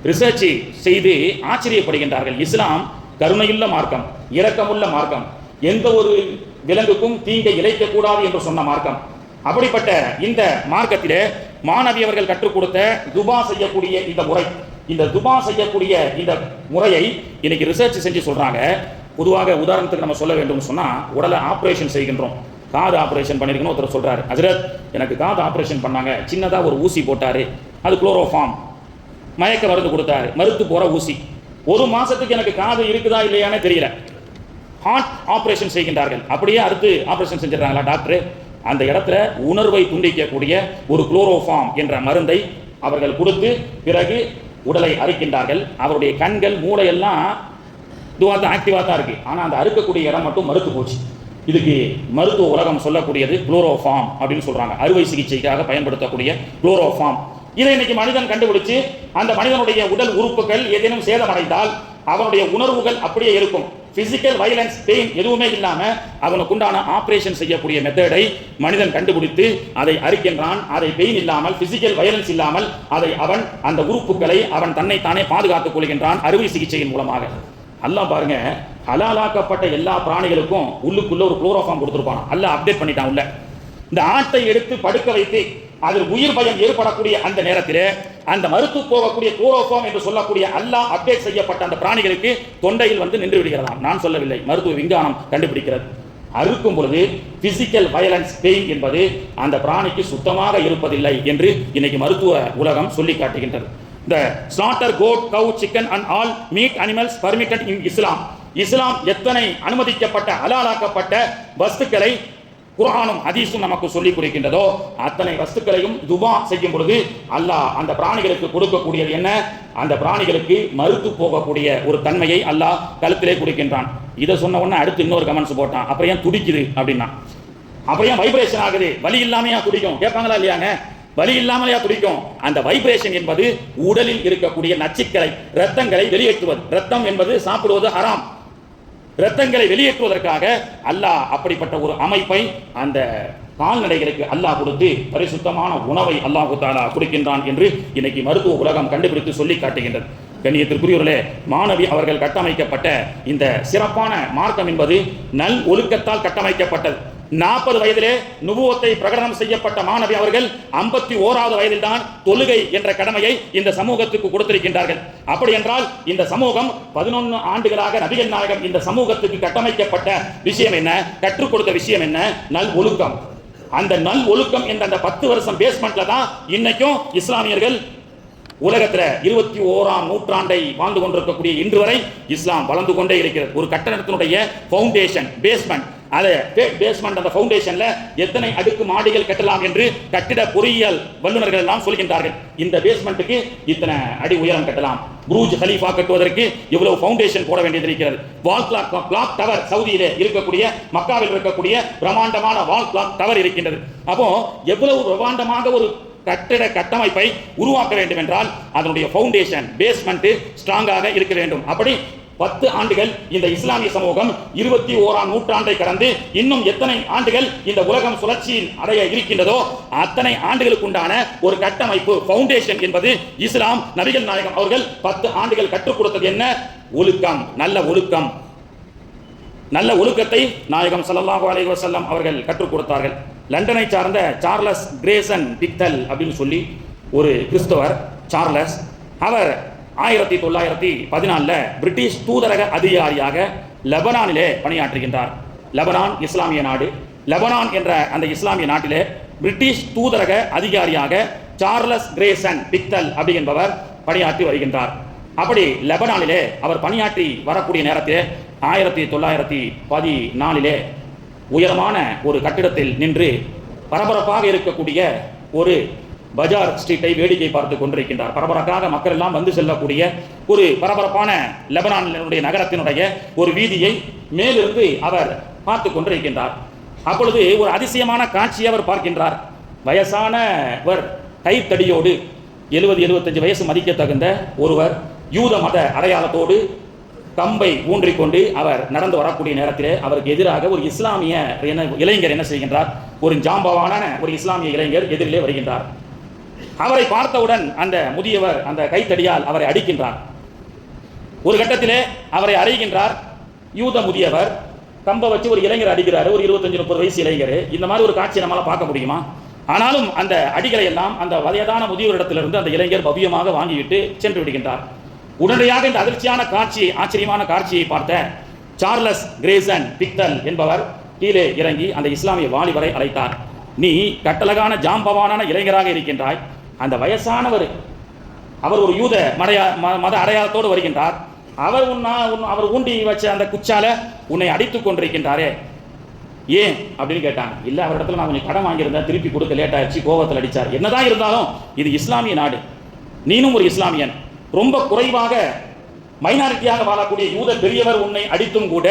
ரிசர்ச் செய்து ஆச்சரியப்படுகின்றார்கள். இஸ்லாம் கருணையுள்ள மார்க்கம், இரக்கமுள்ள மார்க்கம், எந்த ஒரு விலங்குக்கும் தீங்கை இழைக்கக்கூடாது என்று சொன்ன மார்க்கம். அப்படிப்பட்ட இந்த மார்க்கத்திலே மாணவி அவர்கள் கற்றுக் கொடுத்த துபா செய்யக்கூடிய இந்த முறை, இந்த துபா செய்யக்கூடிய இந்த முறையை இன்னைக்கு ரிசர்ச் செஞ்சு சொல்றாங்க. பொதுவாக உதாரணத்துக்கு நம்ம சொல்ல வேண்டும் சொன்னா, உடலை ஆப்ரேஷன் செய்கின்றோம், காது ஆப்ரேஷன் பண்ணிருக்கணும். ஒருத்தர் சொல்றாரு, ஹஜ்ரத் எனக்கு காது ஆப்ரேஷன் பண்ணாங்க, சின்னதாக ஒரு ஊசி போட்டாரு, அது குளோரோஃபார்ம், மயக்க மருந்து கொடுத்தாரு, மருத்து போற ஊசி, ஒரு மாசத்துக்கு எனக்கு காது இருக்குதா இல்லையானே தெரியல. ஹார்ட் ஆப்ரேஷன் செய்கின்றார்கள், அப்படியே அடுத்து ஆப்ரேஷன் செஞ்சிடறாங்களா டாக்டர்? அந்த இடத்துல உணர்வை துண்டிக்கக்கூடிய ஒரு குளோரோஃபார்ம் என்ற மருந்தை அவர்கள் கொடுத்து பிறகு உடலை அறுக்கின்றார்கள். அவருடைய கண்கள், மூளையெல்லாம் ஆக்டிவாக தான் இருக்கு, ஆனால் அந்த அறுக்கக்கூடிய இடம் மட்டும் மறுத்து போச்சு. இதுக்கு மருத்துவ உலகம் சொல்லக்கூடியது குளோரோஃபார்ம் அப்படின்னு சொல்றாங்க. அறுவை சிகிச்சைக்காக பயன்படுத்தக்கூடிய குளோரோஃபார்ம். இதை இன்னைக்கு மனிதன் கண்டுபிடிச்சு அந்த மனிதனுடைய உடல் உறுப்புகள் ஏதேனும் சேதமடைந்தால் அவனுடைய உணர்வுகள் அப்படியே இருக்கும். பிசிக்கல் வயலன்ஸ் பெயின் எதுவுமே இல்லாம அவனுக்கு உண்டான ஆபரேஷன் செய்யக்கூடிய மெத்தடை மனிதன் கண்டுபிடித்து அதை அறுக்கின்றான். அதை பெயின் இல்லாமல், பிசிக்கல் வயலன்ஸ் இல்லாமல் அதை அவன் அந்த உறுப்புகளை அவன் தன்னைத்தானே பாதுகாத்துக் கொள்கின்றான் அறுவை சிகிச்சையின் மூலமாக. அல்லாஹ் பாருங்க, ஹலாலாக்கப்பட்ட எல்லா பிராணிகளுக்கும் உள்ளுக்குள்ள ஒரு குளோரோஃபார்ம் கொடுத்துருப்பான். அல்லாஹ் அப்டேட் பண்ணிட்டான். உள்ள இந்த ஆட்டை எடுத்து படுக்க வைத்து அதில் உயிர் பயம் ஏற்படக்கூடிய அந்த நேரத்தில் அந்த மருத்துவ போகக்கூடிய குளோரோஃபார்ம் என்று சொல்லக்கூடிய அல்லாஹ் அப்டேட் செய்யப்பட்ட அந்த பிராணிகளுக்கு தொண்டையில் வந்து நின்று விடுகிறதாம். நான் சொல்லவில்லை, மருத்துவ விஞ்ஞானம் கண்டுபிடிக்கிறது. அறுக்கும் பொழுது பிசிக்கல் வயலன்ஸ் பெயின் என்பது அந்த பிராணிக்கு சுத்தமாக இருப்பதில்லை என்று இன்னைக்கு மருத்துவ உலகம் சொல்லி காட்டுகின்றது. The slaughter goat, cow, chicken and all meat animals permitted in Islam. இஸ்லாம் எத்தனை அனுமதிக்கப்பட்ட ஹலாலாக்கப்பட்ட வஸ்துக்களை குர்ஆனும் ஹதீஸும் நமக்கு சொல்லிக் கொடுக்கின்றதோ அத்தனை வஸ்துக்களையும் துபா செய்யும் பொழுது அல்லாஹ் அந்த பிராணிகளுக்கு கொடுக்கக்கூடியது என்ன? அந்த பிராணிகளுக்கு மறுத்து போகக்கூடிய ஒரு தன்மையை அல்லாஹ் கழுத்திலே கொடுக்கின்றான். இதை சொன்ன உடனே அடுத்து இன்னொரு கமெண்ட்ஸ் போட்டான், அப்புறம் ஏன் துடிக்குது அப்படின்னா, அப்புறம் ஏன் வைப்ரேஷன் ஆகுது, வலி இல்லாமையா துடிக்கும் கேட்பாங்களா இல்லையாங்க? வலி இல்லாமலையா துடிக்கும்? அந்த வைப்ரேஷன் என்பது உடலில் இருக்கக்கூடிய நச்சுக்களை, இரத்தங்களை வெளியேற்றுவது. இரத்தம் என்பது சாப்பிடுவது ஹராம். இரத்தங்களை வெளியேற்றுவதற்காக அல்லாஹ் அப்படிப்பட்ட ஒரு அமைப்பை அந்த கால்நடைகளுக்கு அல்லாஹ் கொடுத்து பரிசுத்தமான உணவை அல்லாஹ் தஆலா கொடுக்கின்றான் என்று இன்னைக்கு மருத்துவ உலகம் கண்டுபிடித்து சொல்லி காட்டுகின்றது. கண்ணியத்திற்குரியவர்களே, மாணவி அவர்கள் கட்டமைக்கப்பட்ட இந்த சிறப்பான மார்க்கம் என்பது நல் ஒழுக்கத்தால் கட்டமைக்கப்பட்டது. 40 வயதிலே நுபுவத்தை பிரகடனம் செய்யப்பட்ட மாணவி அவர்கள் 51வது வயதில் தான் தொழுகை என்ற கடமையை இந்த சமூகத்துக்கு கொடுத்திருக்கின்றார்கள். அப்படி என்றால் இந்த சமூகம் 11 ஆண்டுகளாக நபிகள் நாயகம் இந்த சமூகத்துக்கு கட்டமைக்கப்பட்ட விஷயம் என்ன, கற்றுக் கொடுத்த விஷயம் என்ன? நல் ஒழுக்கம். அந்த நல் ஒழுக்கம் என்ற அந்த 10 வருஷம் பேஸ்மெண்ட்ல தான் இன்னைக்கும் இஸ்லாமியர்கள் உலகத்தில் 21ஆம் நூற்றாண்டை வாழ்ந்து கொண்டிருக்கக்கூடிய இன்று வரை இஸ்லாம் வளர்ந்து கொண்டே இருக்கிறது. ஒரு கட்டடத்தினுடைய ஃபவுண்டேஷன், பேஸ்மெண்ட், அதை பேஸ்மெண்ட் அந்த ஃபவுண்டேஷன்ல எத்தனை அடுக்கு மாடிகள் கட்டலாம் என்று கட்டிட பொறியியல் வல்லுநர்கள் எல்லாம் சொல்கின்றார்கள். இந்த பேஸ்மெண்ட்டுக்கு இத்தனை அடி உயரம் கட்டலாம், புரூஜ் கலீஃபா கட்டுவதற்கு இவ்வளவு ஃபவுண்டேஷன் போட வேண்டியது இருக்கிறது. வால் கிளாக் டவர் சவுதியிலே இருக்கக்கூடிய, மக்காவில் இருக்கக்கூடிய பிரம்மாண்டமான வால் கிளாக் டவர் இருக்கின்றது. அப்போ எவ்வளவு பிரம்மாண்டமாக ஒரு கட்டிட கட்டமைப்பை உருவாக்க வேண்டும் என்றால் அதனுடைய ஃபவுண்டேஷன், பேஸ்மெண்ட் ஸ்ட்ராங்காக இருக்க வேண்டும். அப்படி 10 ஆண்டுகள் இந்த இஸ்லாமிய சமூகம் 21ஆம் நூற்றாண்டை கடந்து இன்னும் எத்தனை ஆண்டுகள் இந்த உலகம் சுழற்சியில் அடைய இருக்கின்றதோ அத்தனை ஆண்டுகளுக்கு உண்டான ஒரு கட்டமைப்பு, ஃபவுண்டேஷன் என்பது இஸ்லாம் நபிகள் நாயகம் அவர்கள் 10 ஆண்டுகள் கற்றுக் கொடுத்தது என்ன? ஒழுக்கம், நல்ல ஒழுக்கம். நல்ல ஒழுக்கத்தை நாயகம் ஸல்லல்லாஹு அலைஹி வஸல்லம் அவர்கள் கற்றுக் கொடுத்தார்கள். லண்டனை சார்ந்த சார்லஸ் கிரேசன் பிக்தல் அப்படின்னு சொல்லி ஒரு கிறிஸ்தவர் சார்லஸ், அவர் 1914 பிரிட்டிஷ் தூதரக அதிகாரியாக லெபனானிலே பணியாற்றுகின்றார். லெபனான் இஸ்லாமிய நாடு. லெபனான் என்ற அந்த இஸ்லாமிய நாட்டிலே பிரிட்டிஷ் தூதரக அதிகாரியாக சார்லஸ் கிரேசன் பிக்தல் அப்படி என்பவர் பணியாற்றி வருகின்றார். அப்படி லெபனானிலே அவர் பணியாற்றி வரக்கூடிய நேரத்திலே 1914 உயரமான ஒரு கட்டிடத்தில் நின்று பரபரப்பாக இருக்கக்கூடிய ஒரு பஜார் ஸ்ட்ரீட்டை வேடிக்கை பார்த்து கொண்டிருக்கின்றார். பரபரப்பாக மக்கள் எல்லாம் வந்து செல்லக்கூடிய ஒரு பரபரப்பான லெபனானுடைய நகரத்தினுடைய ஒரு வீதியை மேலிருந்து அவர் பார்த்து கொண்டிருக்கின்றார். அப்பொழுது ஒரு அதிசயமான காட்சியை அவர் பார்க்கின்றார். வயசானவர் கைத்தடியோடு 70-75 வயசு மதிக்க தகுந்த ஒருவர் யூத மத அடையாளத்தோடு கம்பை ஊன்றிக்கொண்டு அவர் நடந்து வரக்கூடிய நேரத்திலே அவருக்கு எதிராக ஒரு இஸ்லாமிய இளைஞர் என்ன செய்கின்றார்? ஒரு ஜாம்பவான ஒரு இஸ்லாமிய இளைஞர் எதிரிலே வருகின்றார். அவரை பார்த்தவுடன் அந்த முதியவர் அந்த கைத்தடியால் அவரை அடிக்கின்றார். ஒரு கட்டத்திலே அவரை அறைகின்றார். யூத முதியவர் கம்பை வச்சு ஒரு இளைஞர் அடிக்கிறார். ஒரு 25-30 வயசு இளைஞர். இந்த மாதிரி ஒரு காட்சி நம்மளால பார்க்க முடியுமா? ஆனாலும் அந்த அடிகளை எல்லாம் அந்த வயதான முதியவரிடத்திலிருந்து அந்த இளைஞர் பவ்யமாக வாங்கிவிட்டு சென்று விடுகின்றார். உடனடியாக இந்த அதிர்ச்சியான காட்சி, ஆச்சரியமான காட்சியை பார்த்த சார்லஸ் கிரேசன் பிக்தல் என்பவர் கீழே இறங்கி அந்த இஸ்லாமிய வாலிபரை அழைத்தார். நீ கட்டழகான ஜாம்பவானான இளைஞராக இருக்கின்றாய். அந்த வயசானவர் அவர் ஒரு யூத மத அடையாளத்தோடு வருகின்றார். அவர் ஊண்டி வச்ச அந்த குச்சால உன்னை அடித்துக் கொண்டிருக்கின்றாரே, ஏன் அப்படின்னு கேட்டாங்க. இல்லை, அவரிடத்துல நான் கொஞ்சம் கடன் வாங்கியிருந்தேன், திருப்பி கொடுக்க லேட் ஆயிடுச்சு, கோபத்தில் அடித்தார். என்னதான் இருந்தாலும் இது இஸ்லாமிய நாடு, நீனும் ஒரு இஸ்லாமியன், ரொம்ப குறைவாக மைனாரிட்டியாக வாழக்கூடிய யூத பெரியவர் உன்னை அடித்தும் கூட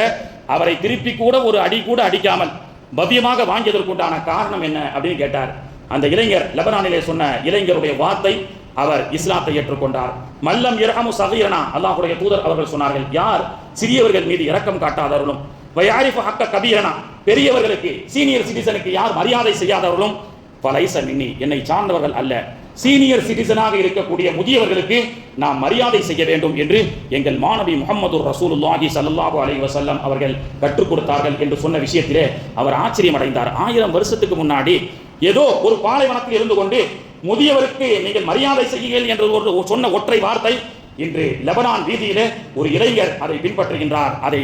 அவரை திருப்பி கூட ஒரு அடி கூட அடிக்காமல் பவ்யமாக வாங்கியதற்குண்டான காரணம் என்ன அப்படின்னு கேட்டார். அந்த இளைஞர் லெபனானிலே சொன்ன இளைஞருடைய வார்த்தை, அவர் இஸ்லாத்தை ஏற்றுக்கொண்டார். மல்லம் இரஹமு சகீரனா, அல்லாஹ்வுடைய தூதர் அவர்கள் சொன்னார்கள், யார் சிறியவர்கள் மீது இரக்கம் காட்டாதவர்களும், வயாரிஃபு ஹக்க கபீரனா, பெரியவர்களுக்கு சீனியர் சிட்டிசனுக்கு யார் மரியாதை செய்யாதவர்களும், ஃபலைஸ மின்னி, என்னை சார்ந்தவர்கள் அல்ல. சீனியர் சிட்டிசனாக இருக்கக்கூடிய முதியவர்களுக்கு நாம் மரியாதை செய்ய வேண்டும் என்று எங்கள் மாணவி முஹம்மது ரசூலுல்லாஹி ஸல்லல்லாஹு அலைஹி வஸல்லம் அவர்கள் கற்றுக் கொடுத்தார்கள் என்று சொன்ன விஷயத்திலே அவர் ஆச்சரியம் அடைந்தார். 1000 வருஷத்துக்கு முன்னாடி ஏதோ ஒரு பாலைவனத்தில் இருந்து கொண்டு முதியவருக்கு நீங்கள் மரியாதை செய்யுங்கள் என்று சொன்ன ஒற்றை வார்த்தை இன்று லெபனான் வீதியிலே ஒரு இளைஞர் அதை பின்பற்றுகின்றார், அதை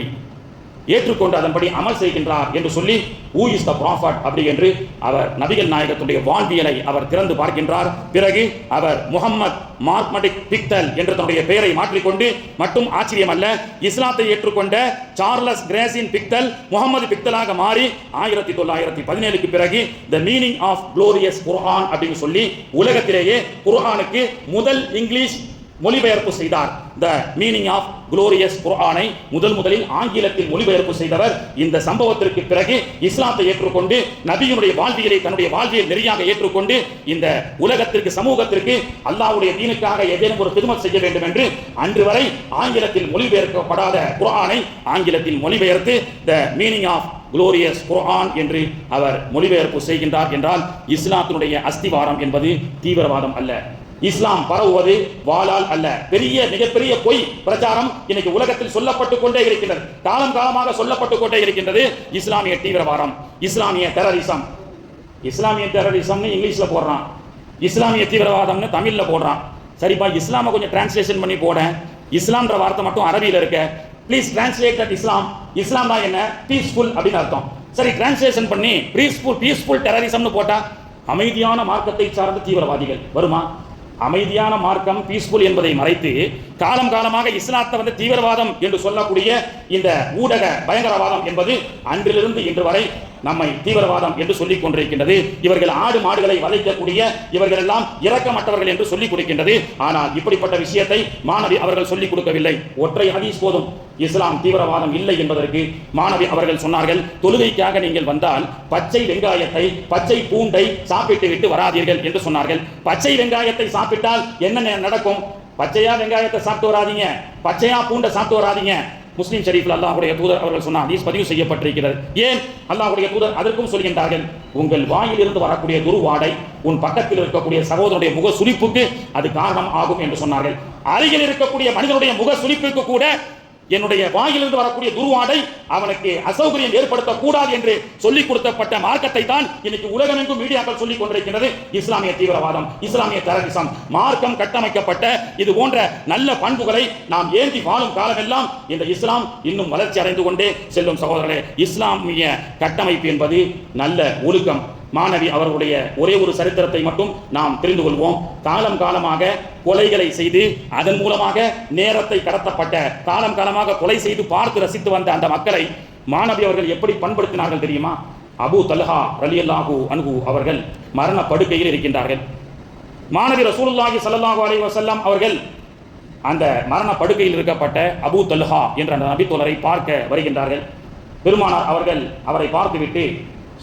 ஏற்றுக்கொண்டு அதன்படி அமல் செய்கின்றார் என்று சொல்லி ஹூ இஸ் த ப்ராஃபட் அப்படி என்று அவர் நபிகள் நாயகத்துடைய வாழ்வியலை அவர் திறந்து பார்க்கின்றார். பிறகு அவர் முகம்மது மார்க்மெடிக் பிக்தல் என்று தன்னுடைய பெயரை மாற்றிக்கொண்டு மட்டும் ஆச்சரியம் அல்ல, இஸ்லாத்தை ஏற்றுக்கொண்ட சார்லஸ் கிரேசின் பிக்தல் முகமது பிக்தலாக மாறி 1917க்கு பிறகு த மீனிங் ஆஃப் குளோரியஸ் குர்ஆன் அப்படின்னு சொல்லி உலகத்திலேயே குர்ஆனுக்கு முதல் இங்கிலீஷ் மொழிபெயர்ப்பு செய்தார். த மீனிங் ஆஃப் குளோரியஸ் குர்ஆனை முதலில் ஆங்கிலத்தில் மொழிபெயர்ப்பு செய்தவர். இந்த சம்பவத்திற்கு பிறகு இஸ்லாத்தை ஏற்றுக்கொண்டு நபியினுடைய வாழ்வியலை தன்னுடைய வாழ்வியல் நெறியாக ஏற்றுக்கொண்டு இந்த உலகத்திற்கு சமூகத்திற்கு அல்லாஹ்வுடைய தீனுக்காக ஏதேனும் ஒரு ஹித்மத் செய்ய வேண்டும் என்று அன்று வரை ஆங்கிலத்தில் மொழிபெயர்க்கப்படாத குர்ஆனை ஆங்கிலத்தில் மொழிபெயர்த்து த மீனிங் ஆஃப் குளோரியஸ் குர்ஆன் என்று அவர் மொழிபெயர்ப்பு செய்கின்றார். என்றால் இஸ்லாத்தினுடைய அஸ்திவாரம் என்பது தீவிரவாதம் அல்ல, இஸ்லாம் பரவுவது வாளால் அல்ல. மிகப்பெரிய பொய் பிரச்சாரம் இன்னைக்கு உலகத்தில் சொல்லப்பட்டு கொண்டே இருக்கின்றது, காலமாக சொல்லப்பட்டு கொண்டே இருக்கின்றது. இஸ்லாமிய தீவிரவாதம், இஸ்லாமிய டெரரிசம். இஸ்லாமிய டெரரிசம்னு இங்கிலீஷ்ல போடுறான், இஸ்லாமிய தீவிரவாதம்னு தமிழ்ல போடுறான். சரிப்பா, இஸ்லாமை கொஞ்சம் டிரான்ஸ்லேஷன் பண்ணி போட, இஸ்லாம்ன்ற வார்த்தை மட்டும் அரபியில இருக்க, ப்ளீஸ் டிரான்ஸ்லேட் தட் இஸ்லாம். இஸ்லாம் தான் என்ன? பீஸ்ஃபுல் அப்படின்னு அர்த்தம். சரி, டிரான்ஸ்லேஷன் பண்ணி பீஸ்ஃபுல் டெரரிசம்னு போட்டா அமைதியான மார்க்கத்தை சார்ந்த தீவிரவாதிகள் வருமா? அமைதியான மார்க்கம் பீஸ்ஃபுல் என்பதை மறைத்து காலமாக இஸ்லாத்தை தீவிரவாதம் என்று சொல்லக்கூடிய இந்த ஊடக பயங்கரவாதம் என்பது அன்றிலிருந்து இன்று வரை நம்மை தீவிரவாதம் என்று சொல்லிக் கொண்டிருக்கின்றது. இவர்கள் ஆடு மாடுகளை வதைக்கக்கூடிய இவர்கள் எல்லாம் இரக்கமற்றவர்கள் என்று சொல்லிக் கொடுக்கின்றது. ஆனால் இப்படிப்பட்ட விஷயத்தை மாணவி அவர்கள் சொல்லிக் கொடுக்கவில்லை. ஒற்றை ஹதீஸ் போதும் இஸ்லாம் தீவிரவாதம் இல்லை என்பதற்கு. மாணவி அவர்கள் சொன்னார்கள், தொழுகைக்காக நீங்கள் வந்தால் பச்சை வெங்காயத்தை பச்சை பூண்டை சாப்பிட்டு விட்டு வராதீர்கள் என்று சொன்னார்கள். பச்சை வெங்காயத்தை சாப்பிட்டால் என்ன நடக்கும்? பச்சையா வெங்காயத்தை சாப்பிட்டு வராதீங்க, பச்சையா பூண்டை சாப்பிட்டு வராதீங்க. முஸ்லிம் ஷரீஃப்ல அல்லாஹ்வுடைய தூதர் அவர்கள் சொன்ன ஹதீஸ் பதிவு செய்யப்பட்டிருக்கிறது. ஏன் அல்லாஹ்வுடைய தூதர் அதற்கும் சொல்கின்றார்கள், உங்கள் வாயில் இருந்து வரக்கூடிய துர்வாடை உன் பக்கத்தில் இருக்கக்கூடிய சகோதரனுடைய முக சுளிப்புக்கு அது காரணம் ஆகும் என்று சொன்னார்கள். அருகில் இருக்கக்கூடிய மனிதனுடைய முக சுளிப்புக்கு கூட என்னுடைய வாயிலிருந்து வரக்கூடிய துர்வாடை அவனுக்கு அசௌகரியம் ஏற்படுத்தக்கூடாது என்று சொல்லிக் கொடுக்கப்பட்ட மார்க்கத்தை தான் இன்னைக்கு உலகமெங்கும் மீடியாக்கள் சொல்லிக் கொண்டிருக்கிறது. இஸ்லாமிய தீவிரவாதம், இஸ்லாமிய டெரரிசம். மார்க்கம் கட்டமைக்கப்பட்ட இது போன்ற நல்ல பண்புகளை நாம் ஏந்தி வாழும் காலமெல்லாம் இந்த இஸ்லாம் இன்னும் வளர்ச்சி அடைந்து கொண்டே செல்லும். சகோதரர்களே, இஸ்லாமிய கட்டமைப்பு என்பது நல்ல ஒழுக்கம், மாணவி அவர்களுடைய ஒரே ஒரு சரித்திரத்தை மட்டும் நாம் தெரிந்து கொள்வோம். காலம் காலமாக கொலைகளை செய்து அதன் மூலமாக நேரத்தை கடத்தப்பட்ட, காலம் காலமாக கொலை செய்து பார்த்து ரசித்து வந்த அந்த மக்களை மாணவி அவர்கள் எப்படி பண்படுத்தினார்கள் தெரியுமா? அபூ தல்ஹா ரலியல்லாஹு அன்ஹு அவர்கள் மரண படுக்கையில் இருக்கின்றார்கள். மாணவி ரசூலுல்லாஹி ஸல்லல்லாஹு அலைஹி வஸல்லம் அவர்கள் அந்த மரண படுக்கையில் இருக்கப்பட்ட அபூ தல்ஹா என்ற அந்த நபித்தோழரை பார்க்க வருகின்றார்கள். பெருமானார் அவர்கள் அவரை பார்த்துவிட்டு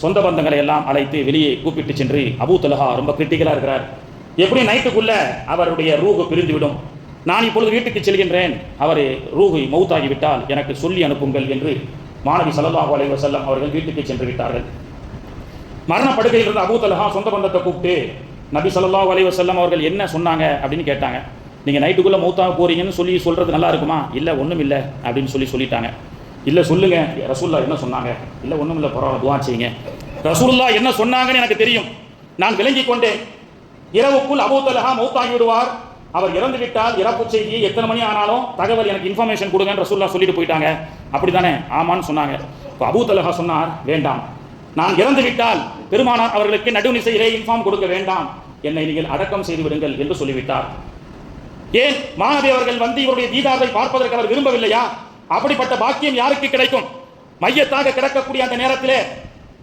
சொந்த பந்தங்களை எல்லாம் அழைத்து வெளியே கூப்பிட்டு சென்று, அபூ தல்ஹா ரொம்ப கிரிட்டிக்கலாக இருக்கிறார், எப்படி நைட்டுக்குள்ள அவருடைய ரூஹு பிரிந்துவிடும், நான் இப்பொழுது வீட்டுக்கு செல்கின்றேன், அவர் ரூஹு மௌத்தாகிவிட்டால் எனக்கு சொல்லி அனுப்புங்கள் என்று மாணவி ஸல்லல்லாஹு அலைஹி வஸல்லம் அவர்கள் வீட்டுக்கு சென்று விட்டார்கள். மரண படுக்கையில் இருந்த அபூ தல்ஹா சொந்த பந்தத்தை கூப்பிட்டு நபி ஸல்லல்லாஹு அலைஹி வஸல்லம் அவர்கள் என்ன சொன்னாங்க அப்படின்னு கேட்டாங்க. நீங்கள் நைட்டுக்குள்ளே மௌத்தாக போறீங்கன்னு சொல்கிறது நல்லா இருக்குமா? இல்லை ஒன்றும் இல்லை அப்படின்னு சொல்லிட்டாங்க. இல்லை சொல்லுங்க ரசூலுல்லா என்ன சொன்னாங்க? இல்லை ஒன்றும் இல்லை, பரவாயில்ல துஆ செய்யுங்க. ரசூலுல்லா என்ன சொன்னாங்கன்னு எனக்கு தெரியும், நான் விளங்கி கொண்டேன். இரவுக்குள் அபூ தல்ஹா மௌத்தாகி விடுவார், அவர் இறந்து விட்டால் இறப்பு செய்தி எத்தனை மணி ஆனாலும் தகவல் எனக்கு இன்ஃபர்மேஷன் கொடுங்கன்னு ரசூலுல்லா சொல்லிட்டு போயிட்டாங்க. அப்படி தானே? ஆமான்னு சொன்னாங்க. இப்போ அபூ தல்ஹா சொன்னார், வேண்டாம், நான் இறந்து விட்டால் பெருமானார் அவர்களுக்கு நடுநிசையிலே இன்ஃபார்ம் கொடுக்க வேண்டாம், என்னை நீங்கள் அடக்கம் செய்து விடுங்கள் என்று சொல்லிவிட்டார். ஏன் மாணவி அவர்கள் வந்து இவருடைய தீதாரை பார்ப்பதற்கு அவர் விரும்பவில்லையா? அப்படிப்பட்ட பாக்கியம் யாருக்கு கிடைக்கும்? மையத்தாக கிடக்கக்கூடிய அந்த நேரத்திலே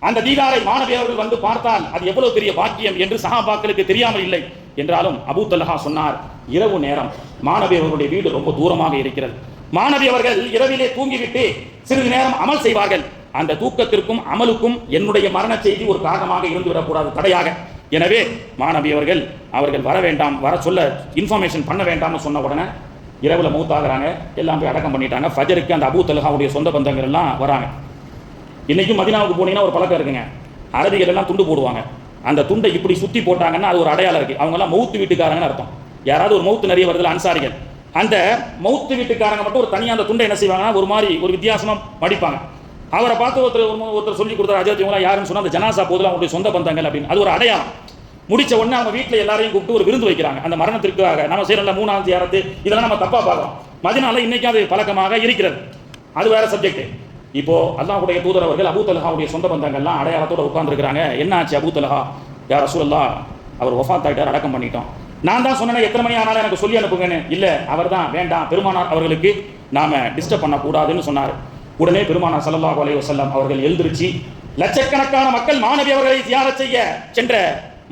அந்த தீதாரை மாணவி அவர்கள் வந்து பார்த்தால் அது எவ்வளவு பெரிய பாக்கியம் என்று சஹாபாக்களுக்கு தெரியாமல் இல்லை. என்றாலும் அபூ தல்ஹா சொன்னார், இரவு நேரம், மாணவி அவர்களுடைய வீடு ரொம்ப தூரமாக இருக்கிறது, மாணவி அவர்கள் இரவிலே தூங்கிவிட்டு சிறிது நேரம் அமல் செய்வார்கள், அந்த தூக்கத்திற்கும் அமலுக்கும் என்னுடைய மரண செய்தி ஒரு காரணமாக இருந்து விடக்கூடாது, தடையாக. எனவே மாணவி அவர்கள் வர வேண்டாம், வர சொல்ல இன்ஃபர்மேஷன் பண்ண வேண்டாம்னு சொன்ன உடனே இரவில் மௌத்தாகிறாங்க, எல்லாம் போய் அடக்கம் பண்ணிட்டாங்க. ஃபஜருக்கு அந்த அபூ தல்ஹாவுடைய சொந்த பந்தங்கள் எல்லாம் வராங்க. இன்றைக்கும் மதீனாவுக்கு போனீங்கன்னா ஒரு பழக்கம் இருக்குங்க, அரபிகள் எல்லாம் துண்டு போடுவாங்க, அந்த துண்டை இப்படி சுற்றி போட்டாங்கன்னா அது ஒரு அடையாளம் இருக்குது, அவங்கெல்லாம் மௌத்து வீட்டுக்காரங்கன்னு அர்த்தம். யாராவது ஒரு மௌத்து நிறைய வருதுல அன்சாரிகள், அந்த மௌத்து வீட்டுக்காரங்க மட்டும் ஒரு தனியாக அந்த துண்டை என்ன செய்வாங்கன்னா ஒரு மாதிரி ஒரு வித்தியாசமாக மடிப்பாங்க. அவரை பார்த்து ஒருத்தர் சொல்லி கொடுத்தாரு, அஜரத் இவங்களாம் யாருன்னு சொன்னால் அந்த ஜனாசா போதில் அவங்களுடைய சொந்த பந்தங்கள் அப்படின்னு, அது ஒரு அடையாளம். முடிச்ச உடனே அவங்க வீட்டில் எல்லாரையும் கூப்பிட்டு ஒரு விருந்து வைக்கிறாங்க அந்த மரணத்திற்காக. நம்ம செய்யறோம்ல மூணாவது ஜியாரத்து, இதெல்லாம் நம்ம தப்பா பார்க்கிறோம், மதீனால இன்னைக்கு அது பழக்கமாக இருக்கிறது, அது வேற சப்ஜெக்ட். இப்போ அல்லாஹ்வுடைய தூதர் அவர்கள் அபூ தல்ஹாவுடைய சொந்த பந்தங்கள்லாம் அடையாளத்தோட உட்கார்ந்துருக்காங்க. என்ன ஆச்சு அபூ தல்ஹா? யா ரசூலல்லாஹ், அவர் வஃபாத் ஆயிட்டார், அடக்கம் பண்ணிட்டோம். நான் தான் சொன்னேன் எத்தனை மணி ஆனாலும் எனக்கு சொல்லி அனுப்புங்கன்னு. இல்லை அவர் தான் வேண்டாம், பெருமானார் அவர்களுக்கு நாம டிஸ்டர்ப் பண்ணக்கூடாதுன்னு சொன்னார். உடனே பெருமானார் ஸல்லல்லாஹு அலைஹி வஸல்லம் அவர்கள் எழுந்திருச்சு லட்சக்கணக்கான மக்கள் மாணவி அவர்களை தியாரம் செய்ய சென்ற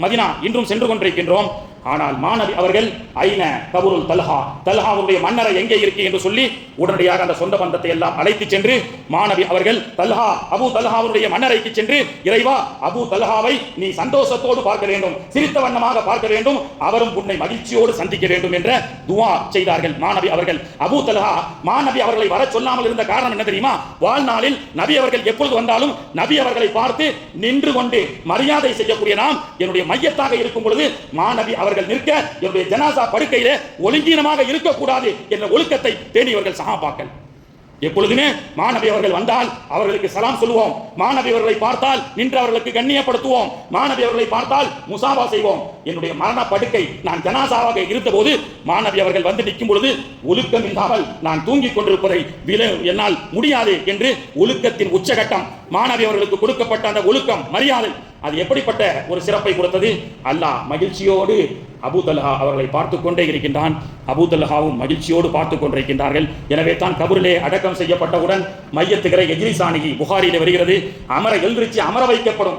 மதீனா இன்றும் சென்று கொண்டிருக்கின்றோம். ஆனால் மாணவி அவர்கள் ஐன கபருல் தல்ஹா, தல்ஹாவுடைய மன்னரை எங்கே இருக்கு என்று சொல்லி உடனடியாக அந்த சொந்த பந்தத்தை எல்லாம் அழைத்து சென்று மாணவி அவர்கள் தல்ஹா அபூ தல்ஹாவுடைய மன்னரைக்கு சென்று, இறைவா அபூ தல்ஹாவை நீ சந்தோஷத்தோடு பார்க்க வேண்டும், சிரித்த வண்ணமாக பார்க்க வேண்டும், அவரும் உன்னை மகிழ்ச்சியோடு சந்திக்க வேண்டும் என்ற துஆ செய்தார்கள் மாணவி அவர்கள். அபூ தல்ஹா மாணவி அவர்களை வர சொல்லாமல் இருந்த காரணம் என்ன தெரியுமா? வாழ்நாளில் நபி அவர்கள் எப்பொழுது வந்தாலும் நபி அவர்களை பார்த்து நின்று கொண்டு மரியாதை செய்யக்கூடிய நாம் என்னுடைய மையத்தாக இருக்கும் பொழுது மாணவி அவர்கள் நிற்க என்னுடைய ஜனாசா படுக்கையிலே ஒழுங்கீனமாக இருக்கக்கூடாது என்ற ஒழுக்கத்தை பேணியவர்கள் சஹாபாக்கள். எப்பொழுதுமே மாணவி அவர்கள் வந்தால் அவர்களுக்கு சலாம் சொல்லுவோம், மாணவி அவர்களை பார்த்தால் நின்று அவர்களுக்கு கண்ணியப்படுத்துவோம், மாணவி அவர்களை பார்த்தால் முசாபா செய்வோம். என்னுடைய மரண படுக்கை நான் ஜனாசாவாக இருந்த போது மாணவி அவர்கள் வந்து நிற்கும் பொழுது ஒழுக்கம் இல்லாமல் நான் தூங்கிக் கொண்டிருப்பதை என்னால் முடியாது என்று ஒழுக்கத்தின் உச்சகட்டம் மாணவி அவர்களுக்கு கொடுக்கப்பட்ட அந்த ஒழுக்கம் மரியாதை அது எப்படிப்பட்ட ஒரு சிறப்பை கொடுத்தது. அல்லாஹ் மகிழ்ச்சியோடு அபூ தல்ஹா அவர்களை பார்த்து கொண்டே இருக்கின்றான், அபூ தல்ஹாவும் மகிழ்ச்சியோடு பார்த்து கொண்டிருக்கின்றார்கள். எனவே தான் கபரிலே அடக்கம் செய்யப்பட்டவுடன் மையத்துகிற எஜ்லிசானிகி புகாரிலே வருகிறது, அமர எழுந்திருச்சு அமர வைக்கப்படும்.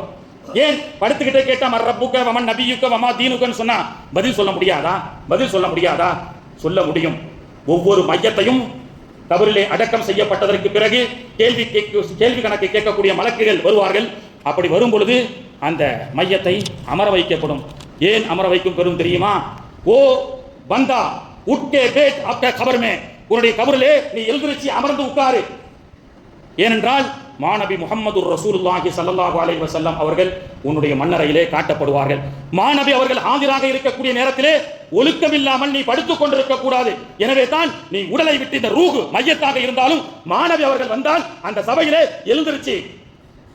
ஏன் படுத்துக்கிட்டே கேட்டா மர் ரப்புக்க வமன் நபியுக்க வமா தீனுக்கன்னு சொன்னா பதில் சொல்ல முடியாதா? பதில் சொல்ல முடியாதா? சொல்ல முடியும். ஒவ்வொரு மையத்தையும் கபரிலே அடக்கம் செய்யப்பட்டதற்கு பிறகு கேள்வி கணக்கு கேட்கக்கூடிய மலக்குகள் வருவார்கள். அப்படி வரும் பொழுது அந்த மையத்தை அமர வைக்கப்படும். ஏன் அமர வைக்கும் பெரும் தெரியுமா? ஓ பந்தா உட்கே பேட் ஆப்கே கபர் மே, உன்னுடைய கபரிலே நீ எழுந்திருச்சு அமர்ந்து உட்காரு. ஏனென்றால் மாநபி முஹம்மது ரசூலுல்லாஹி ஸல்லல்லாஹு அலைஹி வஸல்லம் அவர்கள் உன்னுடைய மன்னரையிலே காட்டப்படுவார்கள். மாநபி அவர்கள் ஆஜராக இருக்கக்கூடிய நேரத்திலே ஒழுக்கம் இல்லாமல் நீ படுத்துக் கொண்டிருக்க கூடாது. எனவே தான் நீ உடலை விட்டு இந்த ரூஹு மையத்தாக இருந்தாலும் மாநபி அவர்கள் வந்தால் அந்த சபையிலே எழுந்திருச்சு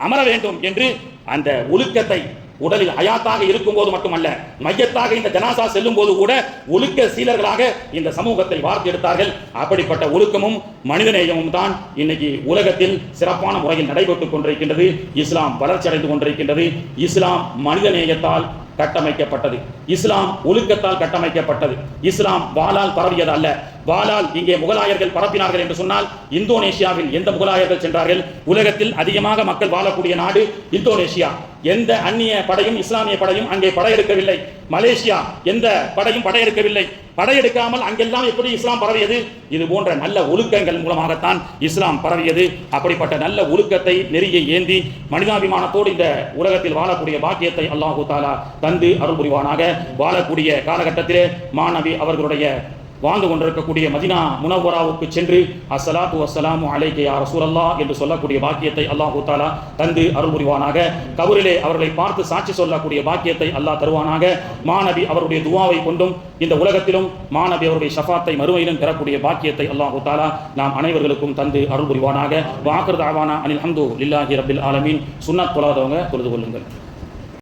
அமர வேண்டும் என்று அந்த ஒழுக்கத்தை உடலில் ஹயாத்தாக இருக்கும் போது மட்டுமல்ல, மையத்தாக இந்த ஜனாசா செல்லும் போது கூட ஒழுக்க சீலர்களாக இந்த சமூகத்தை வார்த்தெடுத்தார்கள். அப்படிப்பட்ட ஒழுக்கமும் மனிதநேயமும் தான் இன்னைக்கு உலகத்தில் சிறப்பான முறையில் நடைபெற்றுக் கொண்டிருக்கின்றது. இஸ்லாம் வளர்ச்சி அடைந்து கொண்டிருக்கின்றது. இஸ்லாம் மனிதநேயத்தால் கட்டமைக்கப்பட்டது. இஸ்லாம் ஒழுக்கத்தால் கட்டமைக்கப்பட்டது. இஸ்லாம் வாளால் பரவியது அல்ல. வாளால் இங்கே முகலாயர்கள் பரப்பினார்கள் என்று சொன்னால், இந்தோனேஷியாவில் எந்த முகலாயர்கள் சென்றார்கள்? உலகத்தில் அதிகமாக மக்கள் வாழக்கூடிய நாடு இந்தோனேஷியா. எந்த அந்நிய படையும் இஸ்லாமிய படையும் அங்கே படையெடுக்கவில்லை. மலேசியா எந்த படையும் படையெடுக்கவில்லை. படையெடுக்காமல் அங்கெல்லாம் எப்படி இஸ்லாம் பரவியது? இது போன்ற நல்ல ஒழுக்கங்கள் மூலமாகத்தான் இஸ்லாம் பரவியது. அப்படிப்பட்ட நல்ல ஒழுக்கத்தை நெறியை ஏந்தி மனிதாபிமானத்தோடு இந்த உலகத்தில் வாழக்கூடிய பாக்கியத்தை அல்லாஹு தாலா தந்து அருள் புரிவானாக. வாழக்கூடிய காலகட்டத்திலே மாநபி அவர்களுடைய வாழ்ந்து கொண்டிருக்கக்கூடிய மதினா முனவராவுக்கு சென்று அஸ்ஸலாத்து வஸ்ஸலாமு அலைக்க யா ரசூலல்லாஹ் என்று சொல்லக்கூடிய பாக்கியத்தை அல்லாஹு தஆலா தந்து அருள் புரிவானாக. கபரிலே அவர்களை பார்த்து சாட்சி சொல்லக்கூடிய பாக்கியத்தை அல்லாஹ் தருவானாக. மாநபி அவருடைய துஆவை கொண்டும் இந்த உலகத்திலும் மாநபி அவருடைய ஷஃபாத்தை மறுமையிலும் பெறக்கூடிய பாக்கியத்தை அல்லாஹு தஆலா நாம் அனைவர்களுக்கும் தந்து அருள் புரிவானாக. வாக்கிர் தஅவானா அனில் ஹம்து லில்லாஹி ரப்பில் ஆலமீன். சுன்னத் தொழாதவங்க தொழுது கொள்ளுங்கள்.